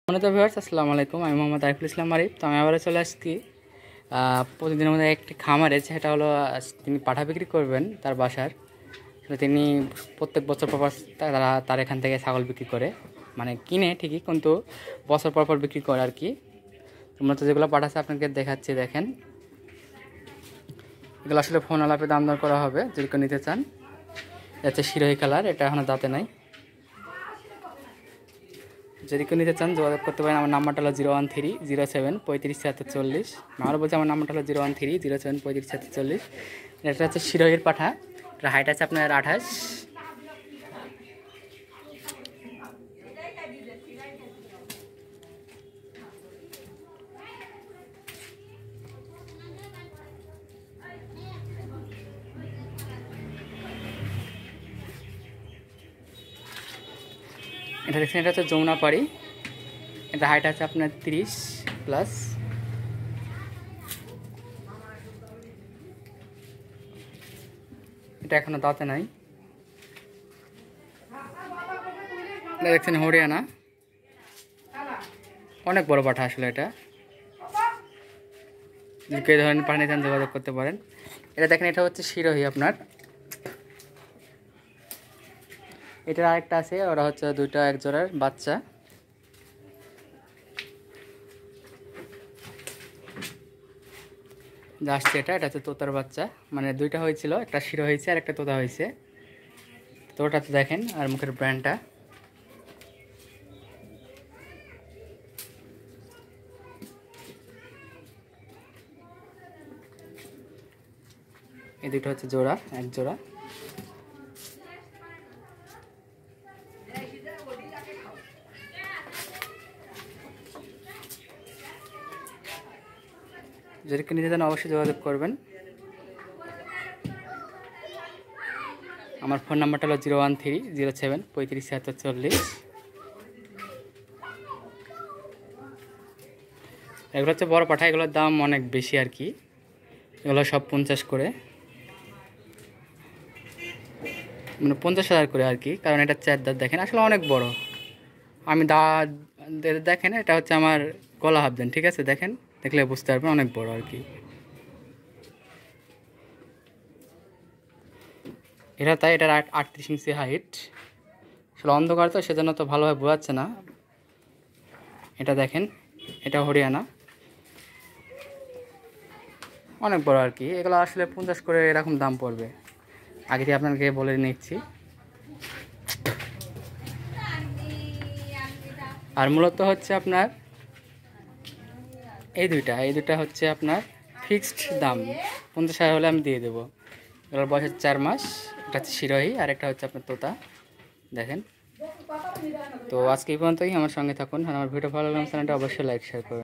Viewers আসসালামু আলাইকুম। আমি মোহাম্মদ আরিফুল ইসলাম আরিফ। তো আমি আবারও চলে আসছি প্রতিদিনের মধ্যে একটি খামারে, সেটা হলো তিনি পাঠা বিক্রি করবেন তার বাসার। তিনি প্রত্যেক বছর পর তার এখান থেকে ছাগল বিক্রি করে, মানে কিনে ঠিকই, কিন্তু বছর পর বিক্রি করে আর কি। তোমরা তো যেগুলো পাঠাচ্ছে আপনাকে দেখাচ্ছি, দেখেন এগুলো আসলে ফোন আলাপে দাম দর করা হবে যদি কেউ নিতে চান। এটা হচ্ছে শিরোহী কালার, এটা এখনও দাঁতে নাই। যদি কেউ নিতে চান যোগাযোগ করতে পারেন। আমার নাম্বারটা হলো 01307354740। আরও বলছি আমার নাম্বারটা হলো 01307354740। এটা হচ্ছে শিরোহির পাঠা, এটা হাইট আছে আপনার 28। এটা দেখছেন, এটা হচ্ছে যমুনা পাড়ি, এটা হাইট আছে আপনার 30+। এটা এখনো দাঁতে নাই। এটা দেখছেন হরিয়ানা, অনেক বড় পাঠা আসলে। এটা যে ধরনের পাঠা নিতে যোগাযোগ করতে পারেন। এটা দেখেন, এটা হচ্ছে শিরোহী আপনার। এটার আরেকটা আছে, ওরা হচ্ছে দুইটা এক জোড়ার বাচ্চা। যা আসছে এটা হচ্ছে তোতার বাচ্চা, মানে দুইটা হয়েছিল, একটা শিরো হয়েছে আর একটা তোতা হয়েছে। তোতাটা দেখেন, আর মুখের ব্র্যান্ডটা। এই দুটো হচ্ছে জোড়া, এক জোড়া। যদি কেউ নিতে চান অবশ্যই যোগাযোগ করবেন। আমার ফোন নাম্বারটা হলো 01307354740। এগুলো হচ্ছে বড় পাঠা, এগুলোর দাম অনেক বেশি আর কি। এগুলো সব 50 করে, মানে 50,000 করে আর কি। কারণ এটা চার দাঁত, দেখেন আসলে অনেক বড়। আমি দেখেন, এটা হচ্ছে আমার গলা হাফ দেন, ঠিক আছে, দেখেন দেখলে বুঝতে পারবেন অনেক বড় আর কি। এটা তাই, এটার 38 ইঞ্চি হাইট। আসলে অন্ধকার তো, সেজন্য তো ভালোভাবে বোঝাচ্ছে না। এটা দেখেন, এটা হরিয়ানা, অনেক বড় আর কি। এগুলো আসলে 50 করে এরকম দাম পড়বে, আগে থেকে আপনাকে বলে নিচ্ছি। আর মূলত হচ্ছে আপনার এই দুইটা হচ্ছে আপনার ফিক্সড দাম। 50,000 হলে আমি দিয়ে দেবো। এগুলোর বয়স 4 মাস। এটা হচ্ছে শিরোহী, আর একটা হচ্ছে আপনার তোতা, দেখেন। তো আজকে এই পর্যন্তই, আমার সঙ্গে থাকুন। আর আমার ভিডিও ভালো লাগলে চ্যানেলটা অবশ্যই লাইক শেয়ার করুন।